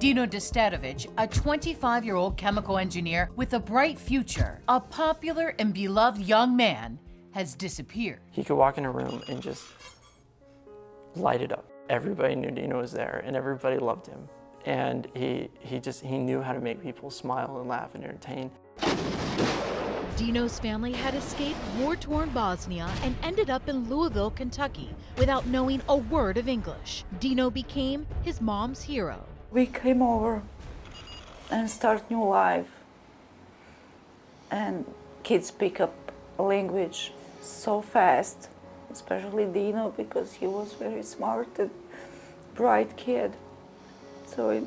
Dino Dizdarevic, a 25-year-old chemical engineer with a bright future, a popular and beloved young man, has disappeared. He could walk in a room and just light it up. Everybody knew Dino was there and everybody loved him. And he knew how to make people smile and laugh and entertain. Dino's family had escaped war-torn Bosnia and ended up in Louisville, Kentucky, without knowing a word of English. Dino became his mom's hero. We came over and start new life. And kids pick up language so fast, especially Dino, because he was very smart and bright kid. So a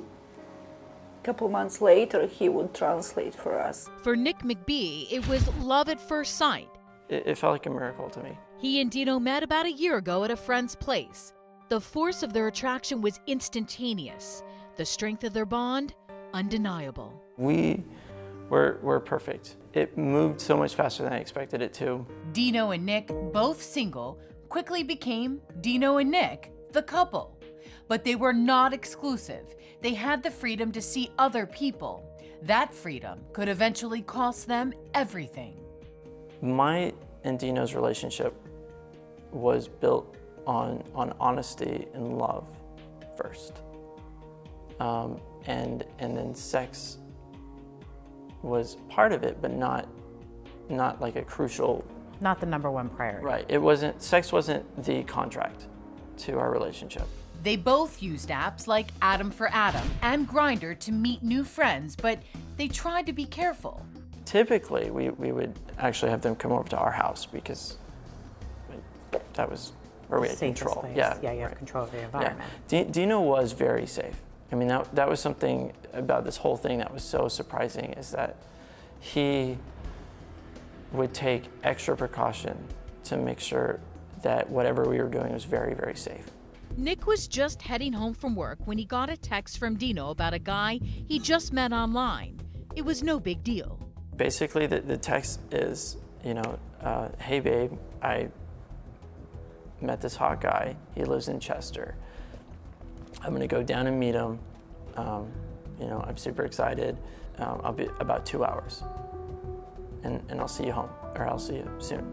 couple months later, he would translate for us. For Nick McBee, it was love at first sight. It felt like a miracle to me. He and Dino met about a year ago at a friend's place. The force of their attraction was instantaneous. The strength of their bond, undeniable. We were perfect. It moved so much faster than I expected it to. Dino and Nick, both single, quickly became Dino and Nick, the couple. But they were not exclusive. They had the freedom to see other people. That freedom could eventually cost them everything. My and Dino's relationship was built on honesty and love first. And then sex was part of it, but not like a crucial. Not the number one priority. Right, sex wasn't the contract to our relationship. They both used apps like Adam for Adam and Grindr to meet new friends, but they tried to be careful. Typically, we would actually have them come over to our house because that was where we had control. Place. Yeah, you have control of the environment. Yeah. Dino was very safe. I mean, that was something about this whole thing that was so surprising, is that he would take extra precaution to make sure that whatever we were doing was very, very safe. Nick was just heading home from work when he got a text from Dino about a guy he just met online. It was no big deal. Basically, the text is, hey babe, I met this hot guy. He lives in Chester. I'm gonna go down and meet him. I'm super excited. I'll be about 2 hours. And I'll see you home, or I'll see you soon.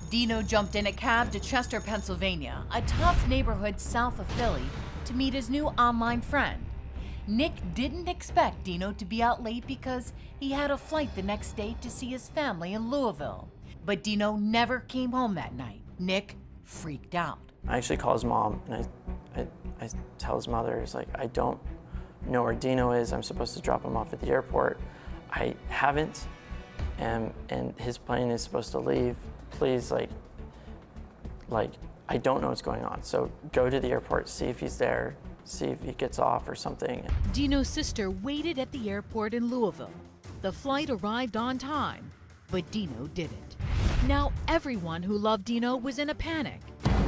Dino jumped in a cab to Chester, Pennsylvania, a tough neighborhood south of Philly, to meet his new online friend. Nick didn't expect Dino to be out late because he had a flight the next day to see his family in Louisville. But Dino never came home that night. Nick freaked out. I actually call his mom, and I tell his mother, it's like, I don't know where Dino is. I'm supposed to drop him off at the airport. I haven't, and his plane is supposed to leave. Please, like, I don't know what's going on. So go to the airport, see if he's there, see if he gets off or something. Dino's sister waited at the airport in Louisville. The flight arrived on time, but Dino didn't. Now everyone who loved Dino was in a panic.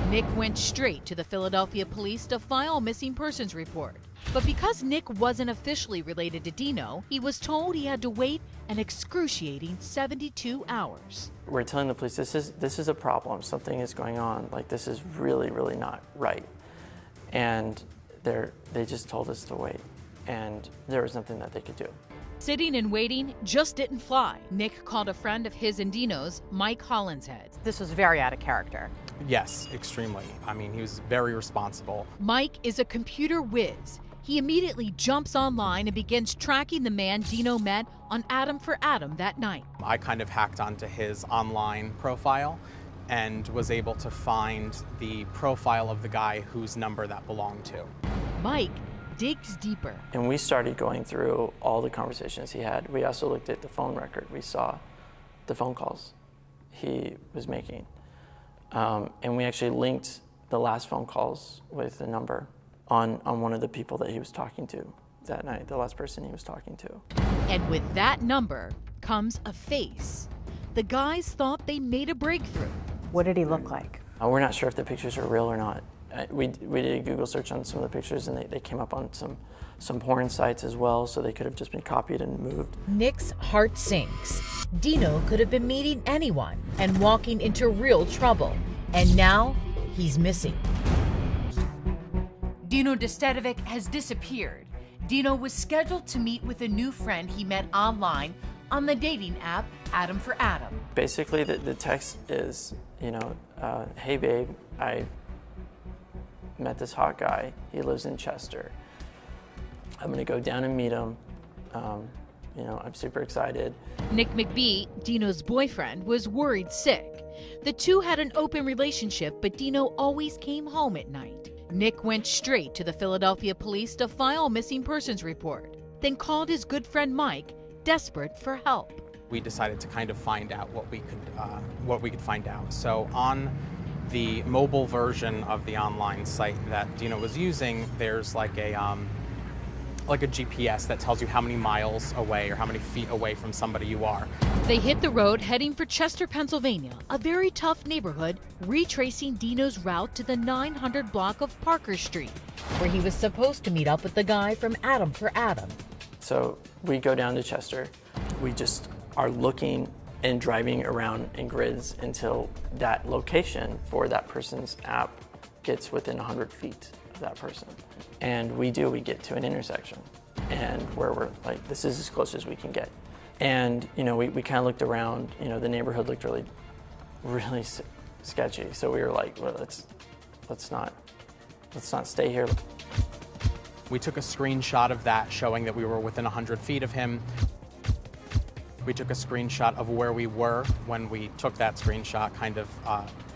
Nick went straight to the Philadelphia police to file a missing persons report. But because Nick wasn't officially related to Dino, he was told he had to wait an excruciating 72 hours. We're telling the police, this is a problem. Something is going on. Like, this is really, really not right. And they just told us to wait. And there was nothing that they could do. Sitting and waiting just didn't fly. Nick called a friend of his and Dino's, Mike Hollinshead. This was very out of character. Yes, extremely. I mean, he was very responsible. Mike is a computer whiz. He immediately jumps online and begins tracking the man Dino met on Adam for Adam that night. I kind of hacked onto his online profile and was able to find the profile of the guy whose number that belonged to. Mike digs deeper. And we started going through all the conversations he had. We also looked at the phone record. We saw the phone calls he was making. And we actually linked the last phone calls with the number on one of the people that he was talking to that night, the last person he was talking to. And with that number comes a face. The guys thought they made a breakthrough. What did he look like? We're not sure if the pictures are real or not. We did a Google search on some of the pictures, and they came up on some porn sites as well, so they could have just been copied and moved. Nick's heart sinks. Dino could have been meeting anyone and walking into real trouble. And now he's missing. Dino Dizdarevic has disappeared. Dino was scheduled to meet with a new friend he met online on the dating app Adam for Adam. Basically, the text is, hey babe, I met this hot guy. He lives in Chester. I'm gonna go down and meet him. I'm super excited. Nick McBee, Dino's boyfriend, was worried sick. The two had an open relationship, but Dino always came home at night. Nick went straight to the Philadelphia police to file a missing persons report, then called his good friend Mike, desperate for help. We decided to kind of find out what we could find out. So on the mobile version of the online site that Dino was using, there's like a GPS that tells you how many miles away or how many feet away from somebody you are. They hit the road heading for Chester, Pennsylvania, a very tough neighborhood, retracing Dino's route to the 900 block of Parker Street, where he was supposed to meet up with the guy from Adam for Adam. So we go down to Chester. We just are looking and driving around in grids until that location for that person's app gets within 100 feet of that person. And we get to an intersection, and where we're like, this is as close as we can get. And we kind of looked around. The neighborhood looked really, really sketchy. So we were like, well, let's not stay here. We took a screenshot of that showing that we were within 100 feet of him. We took a screenshot of where we were when we took that screenshot, kind of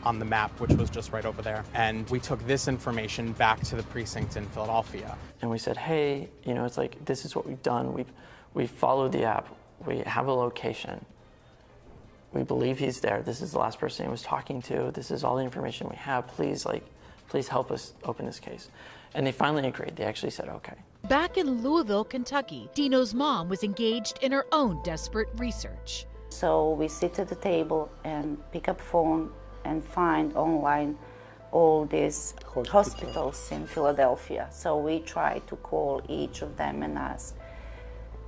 on the map, which was just right over there. And we took this information back to the precinct in Philadelphia. And we said, hey, it's like, this is what we've done. We've followed the app. We have a location. We believe he's there. This is the last person he was talking to. This is all the information we have. Please help us open this case. And they finally agreed. They actually said, okay. Back in Louisville, Kentucky, Dino's mom was engaged in her own desperate research. So we sit at the table and pick up phone and find online all these hospitals in Philadelphia. So we try to call each of them and ask,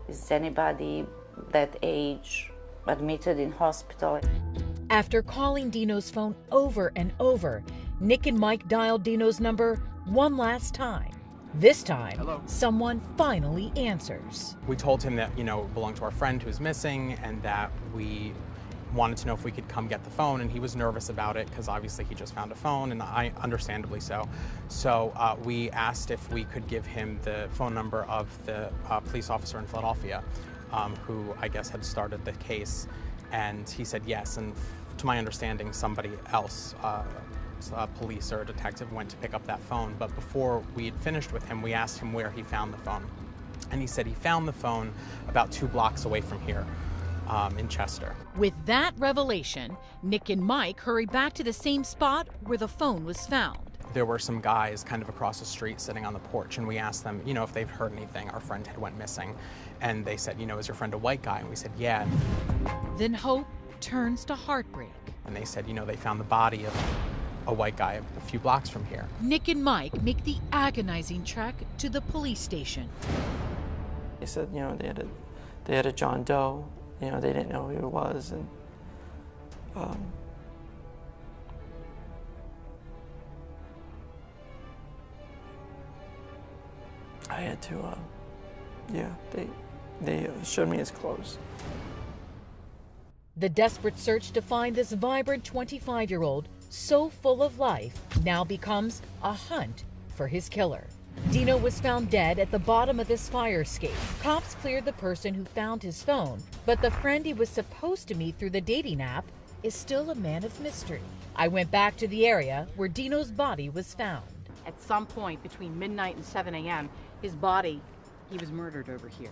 is anybody that age admitted in hospital? After calling Dino's phone over and over, Nick and Mike dialed Dino's number one last time. This time, someone finally answers. We told him that, it belonged to our friend who's missing and that we wanted to know if we could come get the phone, and he was nervous about it because obviously he just found a phone, and I understandably so. So we asked if we could give him the phone number of the police officer in Philadelphia who I guess had started the case, and he said yes, and to my understanding somebody else, a police or a detective, went to pick up that phone. But before we had finished with him, we asked him where he found the phone, and he said he found the phone about 2 blocks away from here. In Chester. With that revelation, Nick and Mike hurried back to the same spot where the phone was found. There were some guys kind of across the street sitting on the porch, and we asked them, if they've heard anything. Our friend had went missing, and they said, is your friend a white guy? And we said, yeah. Then hope turns to heartbreak. And they said, they found the body of a white guy a few blocks from here. Nick and Mike make the agonizing trek to the police station. They said, they had a John Doe. They didn't know who he was, and I had to, they showed me his clothes. The desperate search to find this vibrant 25-year-old, so full of life, now becomes a hunt for his killer. Dino was found dead at the bottom of this fire escape. Cops cleared the person who found his phone, but the friend he was supposed to meet through the dating app is still a man of mystery. I went back to the area where Dino's body was found. At some point between midnight and 7 a.m., his body, he was murdered over here.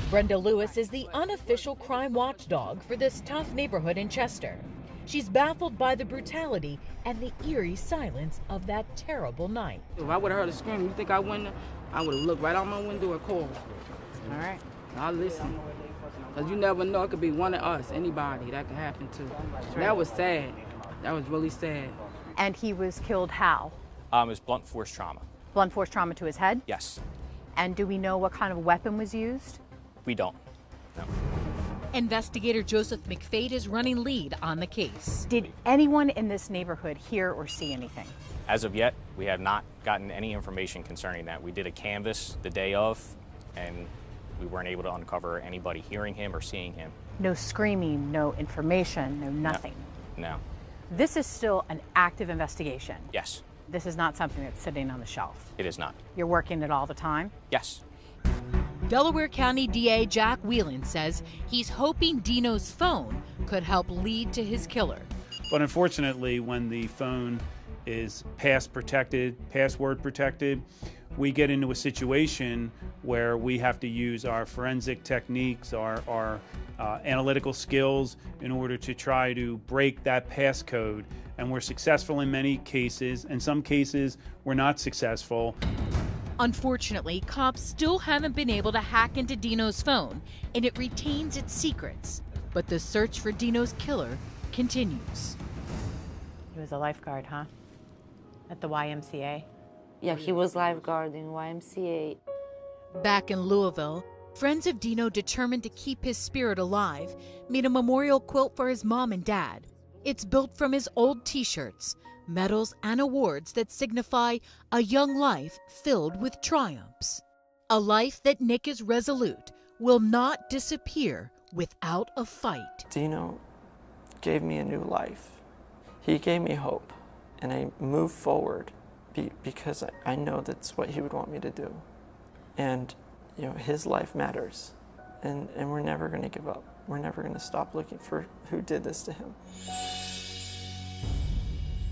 Brenda Lewis is the unofficial crime watchdog for this tough neighborhood in Chester. She's baffled by the brutality and the eerie silence of that terrible night. If I would have heard a scream, you think I wouldn't? I would have looked right out my window and called. All right. I'll listen. Because you never know, it could be one of us, anybody that could happen to. That was sad. That was really sad. And he was killed how? It was blunt force trauma. Blunt force trauma to his head? Yes. And do we know what kind of weapon was used? We don't. No. Investigator Joseph McFade is running lead on the case. Did anyone in this neighborhood hear or see anything? As of yet, we have not gotten any information concerning that. We did a canvass the day of, and we weren't able to uncover anybody hearing him or seeing him. No screaming, no information, no nothing. No. This is still an active investigation. Yes, This is not something that's sitting on the shelf. it is not. You're working it all the time. Yes. Delaware County DA Jack Whelan says he's hoping Dino's phone could help lead to his killer. But unfortunately, when the phone is password protected, we get into a situation where we have to use our forensic techniques, our analytical skills in order to try to break that passcode. And we're successful in many cases. In some cases, we're not successful. Unfortunately, cops still haven't been able to hack into Dino's phone, and it retains its secrets. But the search for Dino's killer continues. He was a lifeguard, huh? At the YMCA? Yeah, he was lifeguard in YMCA. Back in Louisville, friends of Dino, determined to keep his spirit alive, made a memorial quilt for his mom and dad. It's built from his old t-shirts, medals, and awards that signify a young life filled with triumphs. A life that Nick is resolute will not disappear without a fight. Dino gave me a new life. He gave me hope, and I moved forward because I know that's what he would want me to do. And you know, his life matters, and we're never going to give up. We're never going to stop looking for who did this to him.